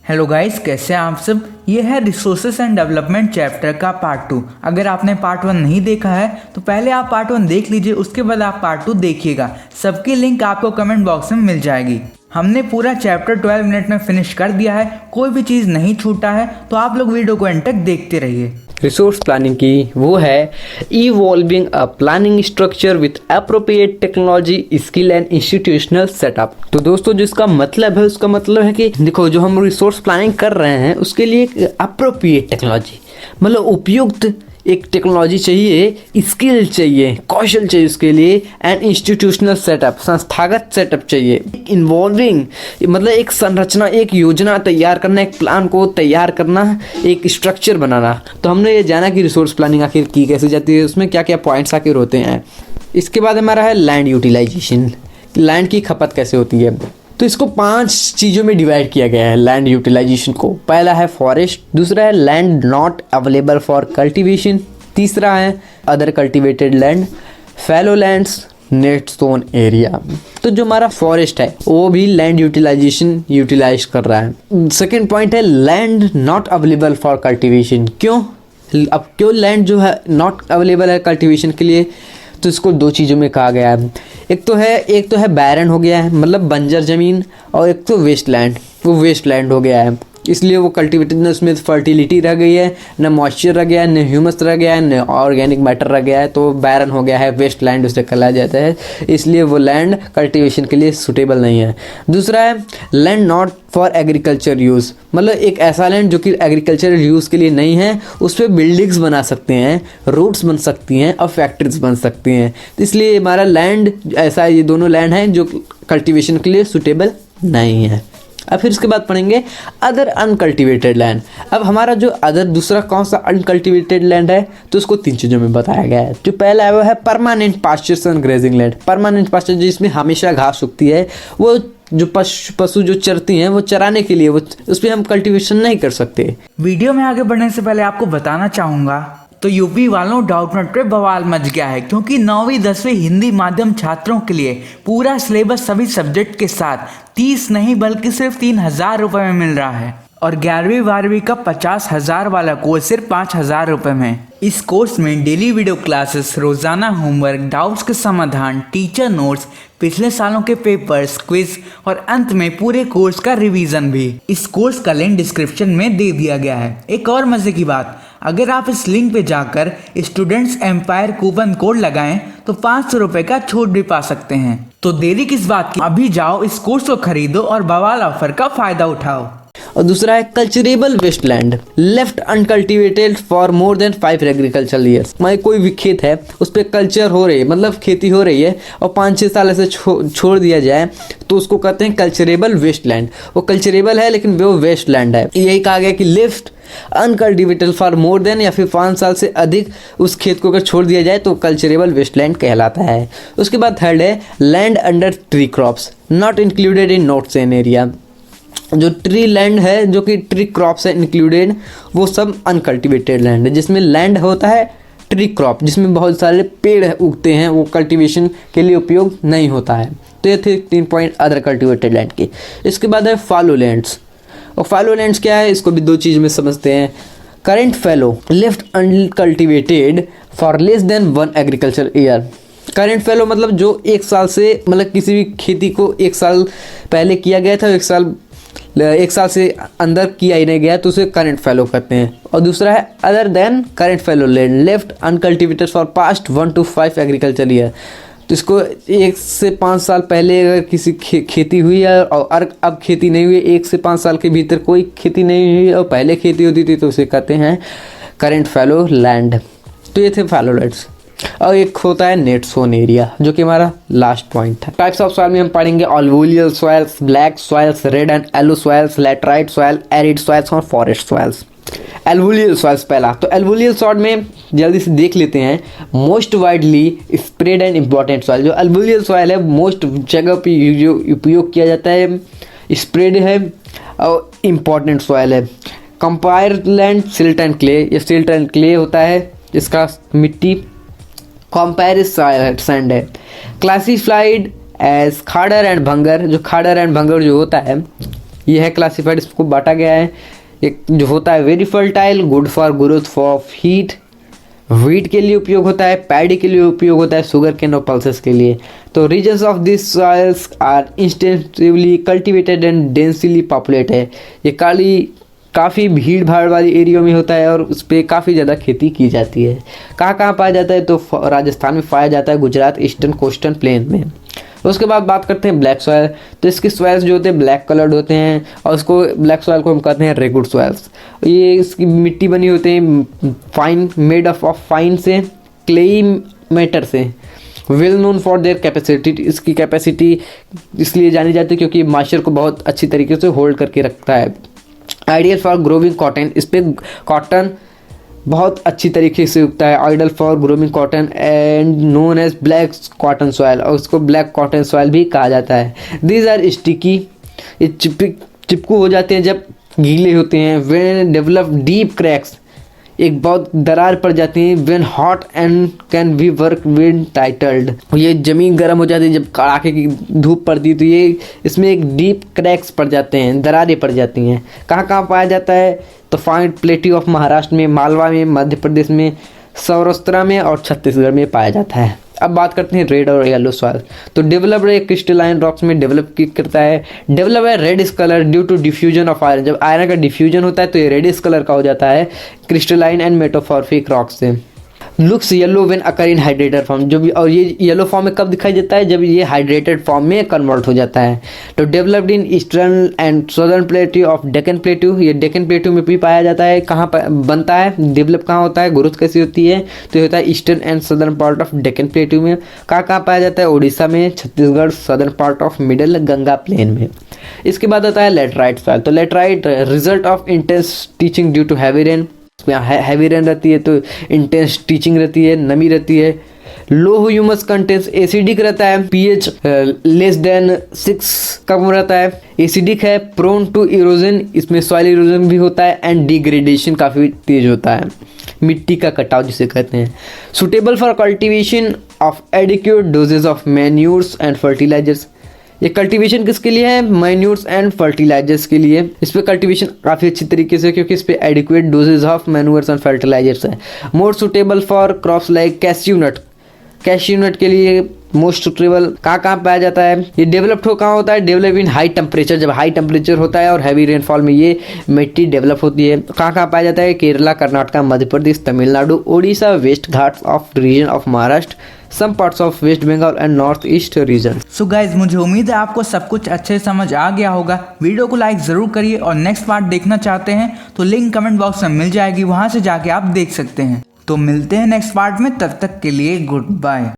Hello guys, कैसे हैं आप सब। ये है रिसोर्सेस एंड डेवलपमेंट चैप्टर का पार्ट 2। अगर आपने पार्ट 1 नहीं देखा है तो पहले आप पार्ट 1 देख लीजिए, उसके बाद आप पार्ट 2 देखिएगा। सबकी लिंक आपको कमेंट बॉक्स में मिल जाएगी। हमने पूरा चैप्टर 12 मिनट में फिनिश कर दिया है, कोई भी चीज़ नहीं छूटा है, तो आप लोग वीडियो को एंड तक देखते रहिए। रिसोर्स प्लानिंग की वो है evolving a planning structure with appropriate technology, skill and institutional setup. तो दोस्तों जिसका मतलब है, उसका मतलब है कि देखो, जो हम रिसोर्स प्लानिंग कर रहे हैं उसके लिए एक अप्रोप्रिएट टेक्नोलॉजी मतलब उपयुक्त एक टेक्नोलॉजी चाहिए, स्किल चाहिए, कौशल चाहिए उसके लिए, एंड इंस्टीट्यूशनल सेटअप, संस्थागत सेटअप चाहिए। इन्वॉल्विंग मतलब एक संरचना, एक योजना तैयार करना, एक प्लान को तैयार करना, एक स्ट्रक्चर बनाना। तो हमने ये जाना कि रिसोर्स प्लानिंग आखिर की कैसे जाती है, उसमें क्या क्या पॉइंट्स आखिर होते हैं। इसके बाद हमारा है लैंड यूटिलाइजेशन, लैंड की खपत कैसे होती है। तो इसको 5 चीज़ों में डिवाइड किया गया है लैंड यूटिलाइजेशन को। पहला है फॉरेस्ट, दूसरा है land not available for cultivation, तीसरा है अदर कल्टीवेटेड लैंड, फैलो लैंड्स, नेट सोन एरिया। तो जो हमारा फॉरेस्ट है वो भी लैंड यूटिलाइजेशन यूटिलाइज कर रहा है। सेकेंड पॉइंट है land not available for cultivation. क्यों, अब क्यों लैंड जो है नॉट अवेलेबल है कल्टीवेशन के लिए, तो इसको 2 चीज़ों में कहा गया है। एक तो है बैरन हो गया है, मतलब बंजर ज़मीन, और एक तो वेस्ट लैंड, वो वेस्ट लैंड हो गया है, इसलिए वो कल्टीवेटेड न उसमें फर्टिलिटी रह गई है, न मॉइस्चर रह गया है, न ह्यूमस रह गया है, न ऑर्गेनिक मैटर रह गया है, तो बैरन हो गया है, वेस्ट लैंड उसे कहा जाता है, इसलिए वो लैंड कल्टीवेशन के लिए सूटेबल नहीं है। दूसरा है land not for agriculture use, मतलब एक ऐसा लैंड जो कि एग्रीकल्चरल यूज़ के लिए नहीं है, उस पर बिल्डिंग्स बना सकते हैं, रोड्स बन सकती हैं और फैक्ट्रीज बन सकती हैं। तो इसलिए हमारा लैंड ऐसा, ये दोनों लैंड हैं जो कल्टीवेशन के लिए सूटेबल नहीं है। अब फिर उसके बाद पढ़ेंगे अदर अनकल्टिवेटेड लैंड। अब हमारा जो अदर दूसरा कौन सा अनकल्टिवेटेड लैंड है, तो उसको 3 चीज़ों में बताया गया है। जो पहला है वो है permanent pastures and grazing land. Permanent pasture जिसमें हमेशा घास उगती है, वो जो पशु जो चरती हैं वो चराने के लिए, वो उस पर हम कल्टीवेशन नहीं कर सकते। वीडियो में आगे बढ़ने से पहले आपको बताना चाहूँगा, तो यूपी वालों डाउट नोट पे बवाल मच गया है, क्योंकि 9वीं 10वीं हिंदी माध्यम छात्रों के लिए पूरा सिलेबस सभी सब्जेक्ट के साथ 30 नहीं बल्कि सिर्फ 3,000 रुपये में मिल रहा है, और 11वीं 12वीं का 50,000 वाला कोर्स सिर्फ 5,000 रुपये में। इस कोर्स में डेली वीडियो क्लासेस, रोजाना होमवर्क, डाउट्स के समाधान, टीचर नोट्स, पिछले सालों के पेपर्स, क्विज और अंत में पूरे कोर्स का रिवीजन भी। इस कोर्स का लिंक डिस्क्रिप्शन में दे दिया गया है। एक और मजे की बात, अगर आप इस लिंक पे जाकर स्टूडेंट्स एम्पायर कूपन कोड लगाएं तो 500 रुपये का छूट भी पा सकते हैं। तो देरी किस बात की, अभी जाओ इस कोर्स को खरीदो और बवाल ऑफर का फायदा उठाओ। और दूसरा है culturable wasteland left uncultivated for more than 5 agricultural years. मतलब कोई भी खेत है उस पर कल्चर हो रही है, मतलब खेती हो रही है, और 5-6 साल ऐसे छोड़ दिया जाए तो उसको कहते हैं कल्चरेबल वेस्टलैंड। वो कल्चरेबल है लेकिन वो वेस्टलैंड है। यही कहा गया कि left uncultivated for more then, या फिर 5 साल से अधिक उस खेत को अगर छोड़ दिया जाए तो कल्चरेबल वेस्टलैंड कहलाता है। उसके बाद थर्ड है land under tree crops not included in note Sen area. जो ट्री लैंड है, जो कि ट्री क्रॉप्स है इंक्लूडेड, वो सब अनकल्टिवेटेड लैंड है। जिसमें लैंड होता है ट्री क्रॉप, जिसमें बहुत सारे पेड़ उगते हैं, वो कल्टीवेशन के लिए उपयोग नहीं होता है। तो ये थे 3 पॉइंट अदर कल्टिवेटेड लैंड के। इसके बाद है फॉलो लैंड्स। और फॉलो लैंड्स क्या है, इसको भी 2 चीज़ में समझते हैं। Current fallow left uncultivated for less than 1 agricultural year. Current fallow मतलब जो 1 साल से, मतलब किसी भी खेती को 1 साल पहले किया गया था, 1 साल से अंदर किया ही नहीं गया, तो उसे करंट फैलो कहते हैं। और दूसरा है other than current fallow land left uncultivated for past 1 to 5 agriculture year. तो इसको 1 से 5 साल पहले अगर किसी खेती हुई है और अब खेती नहीं हुई, 1 से 5 साल के भीतर कोई खेती नहीं हुई और पहले खेती होती थी, तो उसे कहते हैं करंट फैलो लैंड। तो ये थे फैलो लैंड्स। और एक होता है नेट सोन एरिया, जो कि हमारा लास्ट पॉइंट है। टाइप्स ऑफ सॉइल में हम पढ़ेंगे alluvial soils, black soils, red and yellow soils, laterite soil, arid soils और फॉरेस्ट सॉइल्स। एलवुलियल सॉइल्स पहला, तो एलवुलियल सॉइल में जल्दी से देख लेते हैं। Most widely spread and important soil, जो एलवुलियल सॉइल है मोस्ट जगह पे जो उपयोग किया जाता है, स्प्रेड है और इम्पॉर्टेंट सॉइल है। Compiler land silt and clay, ये सिल्ट एंड क्ले होता है, इसका मिट्टी कंपेरिस सैंड है। क्लासिफाइड एज खाड़र एंड भंगर, जो खाड़र एंड भंगर जो होता है ये है क्लासिफाइड, इसको बांटा गया है। एक जो होता है very fertile, good for growth of heat, wheat के लिए उपयोग होता है, पैडी के लिए उपयोग होता है, शुगर केन और पल्सेस के लिए। तो reasons of this soils are intensively cultivated and densely populate है। ये काफ़ी भीड़ भाड़ वाली एरिया में होता है और उस पर काफ़ी ज़्यादा खेती की जाती है। कहाँ पाया जाता है, तो राजस्थान में पाया जाता है, गुजरात, ईस्टर्न कोस्टल प्लेन में। उसके बाद बात करते हैं ब्लैक सॉयल। तो इसकी सॉइल्स जो होते हैं ब्लैक कलर्ड होते हैं और उसको ब्लैक सॉयल को हम कहते हैं रेगुड सॉइल्स। ये इसकी मिट्टी बनी होती है फाइन, मेड ऑफ फाइन से, क्लेई मैटर से, well known for their capacity. इसकी कैपेसिटी इसलिए जानी जाती है क्योंकि मॉइस्चर को बहुत अच्छी तरीके से होल्ड करके रखता है। आइडियल फॉर ग्रोविंग कॉटन, इस पर कॉटन बहुत अच्छी तरीके से उगता है। Ideal for growing cotton and known as black cotton soil, और उसको ब्लैक कॉटन सॉयल भी कहा जाता है। दीज आर स्टिकी, ये चिपकू हो जाते हैं जब गीले होते हैं। व्हेन डेवलप डीप क्रैक्स, एक बहुत दरार पड़ जाती है। When hot and can be work when titled, ये ज़मीन गर्म हो जाती है जब कड़ाके की धूप पड़ती है तो ये इसमें एक डीप क्रैक्स पड़ जाते हैं, दरारें पड़ जाती हैं। कहाँ पाया जाता है, तो फाइन प्लेट्यू ऑफ महाराष्ट्र में, मालवा में, मध्य प्रदेश में, सौराष्ट्र में और छत्तीसगढ़ में पाया जाता है। अब बात करते हैं रेड और येलो सॉइल। तो डेवलप्ड एक क्रिस्टलाइन रॉक्स में डेवलप करता है। डेवलप है red is colour due to diffusion of iron, जब आयरन का डिफ्यूजन होता है तो ये रेड इस कलर का हो जाता है क्रिस्टलाइन एंड मेटामॉर्फिक रॉक्स से। Looks yellow when occur in hydrated form, जो भी, और ये येलो फॉर्म में कब दिखाई देता है, जब ये हाइड्रेटेड फॉर्म में कन्वर्ट हो जाता है। तो developed in eastern and southern plateau of Deccan plateau, ये डेक्कन प्लेट्यू में भी पाया जाता है। कहाँ बनता है, डेवलप कहाँ होता है, ग्रोथ कैसी होती है, तो ये होता है eastern and southern part of Deccan plateau में। कहाँ पाया जाता है, उड़ीसा में, Chhattisgarh, southern part of middle Ganga plain में। इसके बाद आता है लेटराइट सॉइल। तो laterite result of intense leaching due to heavy rain, heavy rain रहती है तो इंटेंस टीचिंग रहती है, नमी रहती है। लो ह्यूमस कंटेंट्स, एसिडिक रहता है, पीएच लेस देन 6 कम रहता है, एसिडिक है, प्रोन टू इरोजन, इसमें सॉइल इरोजन भी होता है एंड डिग्रेडेशन काफ़ी तेज होता है, मिट्टी का कटाव जिसे कहते हैं। Suitable for cultivation of adequate doses of manures and fertilizers, ये कल्टीवेशन किसके लिए है, मैन्यूर्स एंड फर्टिलाइजर्स के लिए। इस पे कल्टीवेशन काफ़ी अच्छी तरीके से, क्योंकि इस पे adequate doses of manures and fertilizers है। More suitable for crops like cashew nut, cashew nut के लिए मोस्ट सुटेबल। कहाँ पाया जाता है, ये डेवलप्ड कहाँ होता है, डेवलप इन हाई टेम्परेचर, जब हाई टेम्परेचर होता है और हैवी रेनफॉल में ये मिट्टी डेवलप होती है। कहाँ पाया जाता है, Kerala, Karnataka, Madhya Pradesh, Tamil Nadu, Orissa, west Ghats of region of Maharashtra, some parts of west Bengal and north east region. So guys, मुझे उम्मीद है आपको सब कुछ अच्छे समझ आ गया होगा। वीडियो को लाइक ज़रूर करिए और नेक्स्ट पार्ट देखना चाहते हैं तो लिंक कमेंट बॉक्स में मिल जाएगी, वहाँ से जाके आप देख सकते हैं। तो मिलते हैं नेक्स्ट पार्ट में, तब तक के लिए गुड बाय।